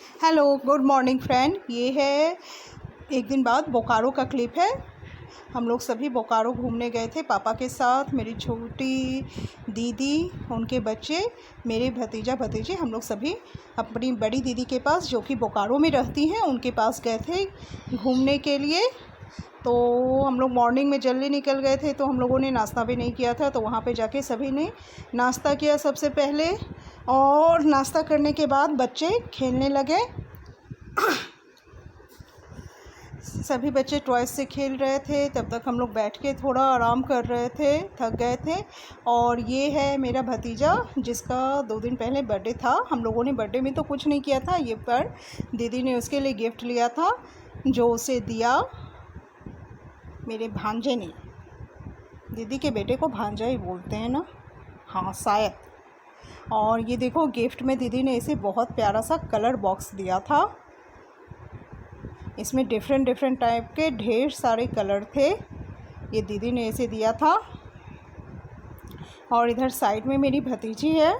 Hello, good morning friend. ये है एक दिन बाद बोकारो का क्लिप है। हम लोग सभी बोकारो घूमने गए थे पापा के साथ। मेरी छोटी दीदी, उनके बच्चे, मेरे भतीजा भतीजे, हम लोग सभी अपनी बड़ी दीदी के पास जो कि बोकारो में रहती हैं उनके पास गए थे घूमने के लिए। तो हम लोग मॉर्निंग में जल्दी निकल गए थे, तो हम लोगों ने नाश्ता भी नहीं किया था। तो वहाँ पे जाके सभी ने नाश्ता किया सबसे पहले, और नाश्ता करने के बाद बच्चे खेलने लगे। सभी बच्चे टॉयज़ से खेल रहे थे। तब तक हम लोग बैठ के थोड़ा आराम कर रहे थे, थक गए थे। और ये है मेरा भतीजा जिसका 2 दिन पहले बर्थडे था। हम लोगों ने बर्थडे में तो कुछ नहीं किया था, ये पर दीदी ने उसके लिए गिफ्ट लिया था जो उसे दिया मेरे भांजे ने। दीदी के बेटे को भांजा ही बोलते हैं ना, हाँ शायद। और ये देखो, गिफ्ट में दीदी ने इसे बहुत प्यारा सा कलर बॉक्स दिया था। इसमें डिफरेंट टाइप के ढेर सारे कलर थे। ये दीदी ने इसे दिया था। और इधर साइड में मेरी भतीजी है।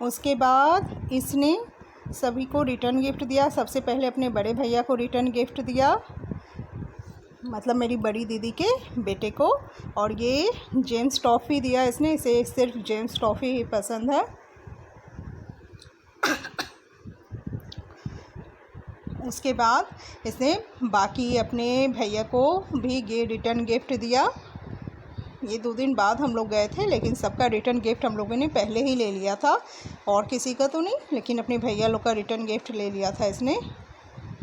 उसके बाद इसने सभी को रिटर्न गिफ्ट दिया। सबसे पहले अपने बड़े भैया को रिटर्न गिफ्ट दिया, मतलब मेरी बड़ी दीदी के बेटे को। और ये जेम्स टॉफ़ी दिया इसने, इसे सिर्फ जेम्स टॉफ़ी ही पसंद है। उसके बाद इसने बाकी अपने भैया को भी रिटर्न गिफ्ट दिया। ये 2 दिन बाद हम लोग गए थे, लेकिन सबका रिटर्न गिफ्ट हम लोगों ने पहले ही ले लिया था। और किसी का तो नहीं, लेकिन अपने भैया लोग का रिटर्न गिफ्ट ले लिया था इसने।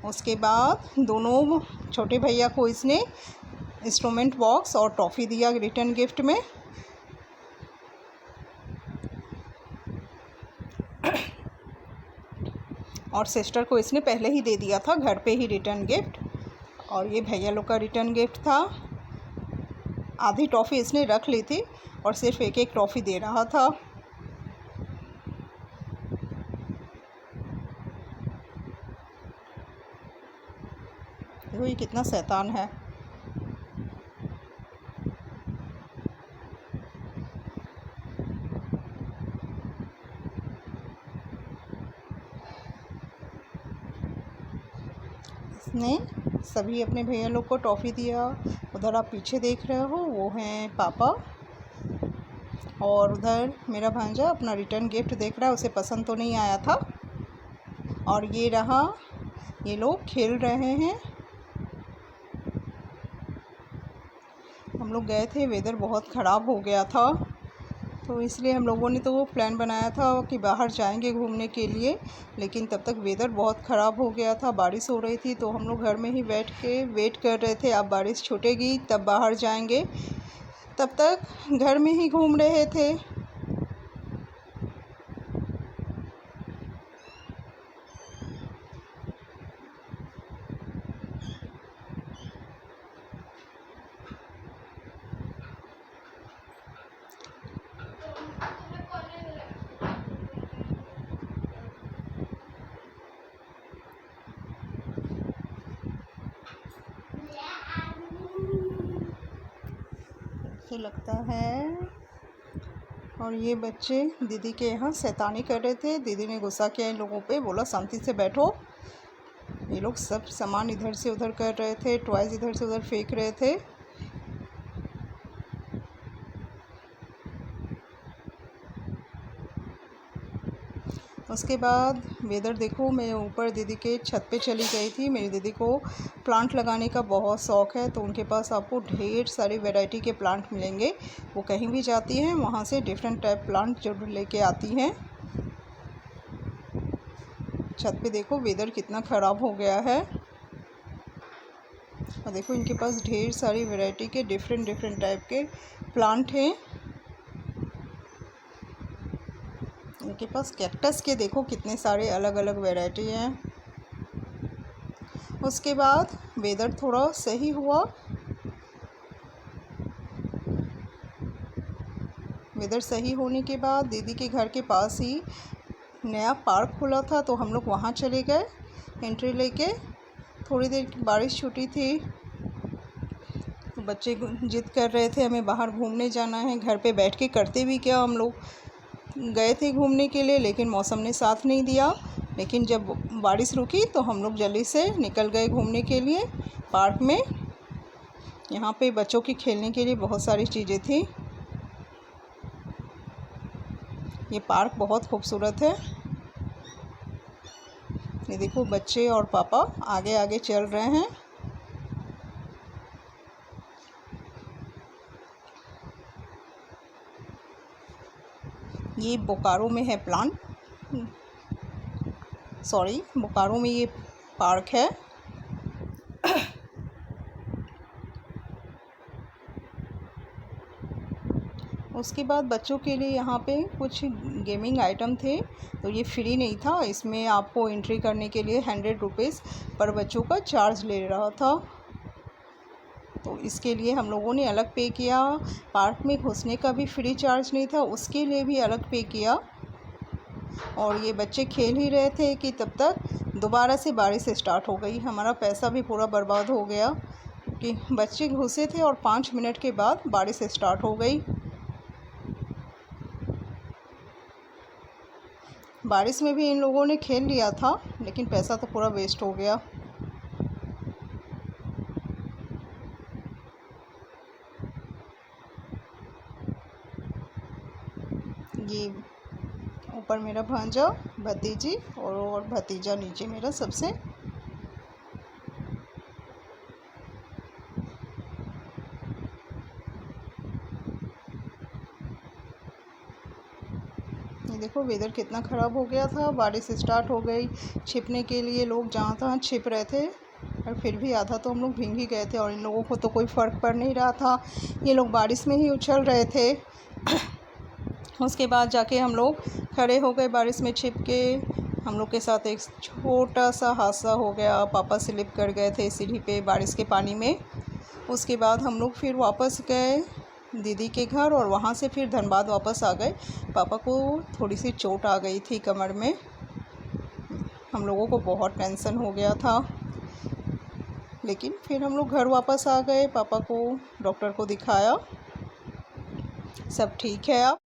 उसके बाद दोनों छोटे भैया को इसने इंस्ट्रूमेंट बॉक्स और टॉफ़ी दिया रिटर्न गिफ्ट में। और सिस्टर को इसने पहले ही दे दिया था घर पे ही रिटर्न गिफ्ट। और ये भैया लोग का रिटर्न गिफ्ट था। आधी टॉफ़ी इसने रख ली थी और सिर्फ एक एक टॉफ़ी दे रहा था। देखो ये कितना शैतान है। इसने सभी अपने भैया लोग को टॉफ़ी दिया। उधर आप पीछे देख रहे हो वो हैं पापा। और उधर मेरा भांजा अपना रिटर्न गिफ्ट देख रहा है, उसे पसंद तो नहीं आया था। और ये रहा, ये लोग खेल रहे हैं। हम लोग गए थे, वेदर बहुत ख़राब हो गया था, तो इसलिए हम लोगों ने तो वो प्लान बनाया था कि बाहर जाएंगे घूमने के लिए। लेकिन तब तक वेदर बहुत ख़राब हो गया था, बारिश हो रही थी। तो हम लोग घर में ही बैठ के वेट कर रहे थे, अब बारिश छूटेगी तब बाहर जाएंगे। तब तक घर में ही घूम रहे थे। ऐसे लगता है। और ये बच्चे दीदी के यहाँ शैतानी कर रहे थे। दीदी ने गुस्सा किया इन लोगों पे, बोला शांति से बैठो। ये लोग सब सामान इधर से उधर कर रहे थे, टॉयज़ इधर से उधर फेंक रहे थे। उसके बाद वेदर देखो, मैं ऊपर दीदी के छत पे चली गई थी। मेरी दीदी को प्लांट लगाने का बहुत शौक़ है, तो उनके पास आपको ढेर सारी वैरायटी के प्लांट मिलेंगे। वो कहीं भी जाती हैं वहाँ से डिफरेंट टाइप प्लांट जरूर लेके आती हैं। छत पे देखो वेदर कितना ख़राब हो गया है। और देखो इनके पास ढेर सारी वैरायटी के डिफरेंट टाइप के प्लांट हैं। इनके पास कैक्टस के देखो कितने सारे अलग अलग वैरायटी हैं। उसके बाद वेदर थोड़ा सही हुआ। वेदर सही होने के बाद दीदी के घर के पास ही नया पार्क खुला था, तो हम लोग वहाँ चले गए एंट्री लेके। थोड़ी देर बारिश छूटी थी, तो बच्चे जिद कर रहे थे हमें बाहर घूमने जाना है। घर पे बैठ के करते भी क्या हम लोग, गए थे घूमने के लिए, लेकिन मौसम ने साथ नहीं दिया। लेकिन जब बारिश रुकी तो हम लोग जल्दी से निकल गए घूमने के लिए पार्क में। यहाँ पे बच्चों की खेलने के लिए बहुत सारी चीज़ें थी। ये पार्क बहुत खूबसूरत है। ये देखो बच्चे और पापा आगे आगे चल रहे हैं। ये बोकारो में है बोकारो में ये पार्क है। उसके बाद बच्चों के लिए यहाँ पे कुछ गेमिंग आइटम थे, तो ये फ्री नहीं था। इसमें आपको एंट्री करने के लिए 100 रुपीज़ पर बच्चों का चार्ज ले रहा था, तो इसके लिए हम लोगों ने अलग पे किया। पार्क में घुसने का भी फ्री चार्ज नहीं था, उसके लिए भी अलग पे किया। और ये बच्चे खेल ही रहे थे कि तब तक दोबारा से बारिश स्टार्ट हो गई। हमारा पैसा भी पूरा बर्बाद हो गया, क्योंकि बच्चे घुसे थे और 5 मिनट के बाद बारिश स्टार्ट हो गई। बारिश में भी इन लोगों ने खेल लिया था, लेकिन पैसा तो पूरा वेस्ट हो गया। ये ऊपर मेरा भांजा, भतीजी और भतीजा नीचे मेरा सबसे। ये देखो वेदर कितना ख़राब हो गया था, बारिश स्टार्ट हो गई। छिपने के लिए लोग जहाँ तहाँ छिप रहे थे, और फिर भी आधा तो हम लोग भीग ही गए थे, और इन लोगों को तो कोई फ़र्क पड़ नहीं रहा था। ये लोग बारिश में ही उछल रहे थे। उसके बाद जाके हम लोग खड़े हो गए बारिश में छिप के। हम लोग के साथ एक छोटा सा हादसा हो गया, पापा स्लिप कर गए थे सीढ़ी पे बारिश के पानी में। उसके बाद हम लोग फिर वापस गए दीदी के घर, और वहाँ से फिर धनबाद वापस आ गए। पापा को थोड़ी सी चोट आ गई थी कमर में। हम लोगों को बहुत टेंशन हो गया था, लेकिन फिर हम लोग घर वापस आ गए। पापा को डॉक्टर को दिखाया, सब ठीक है अब।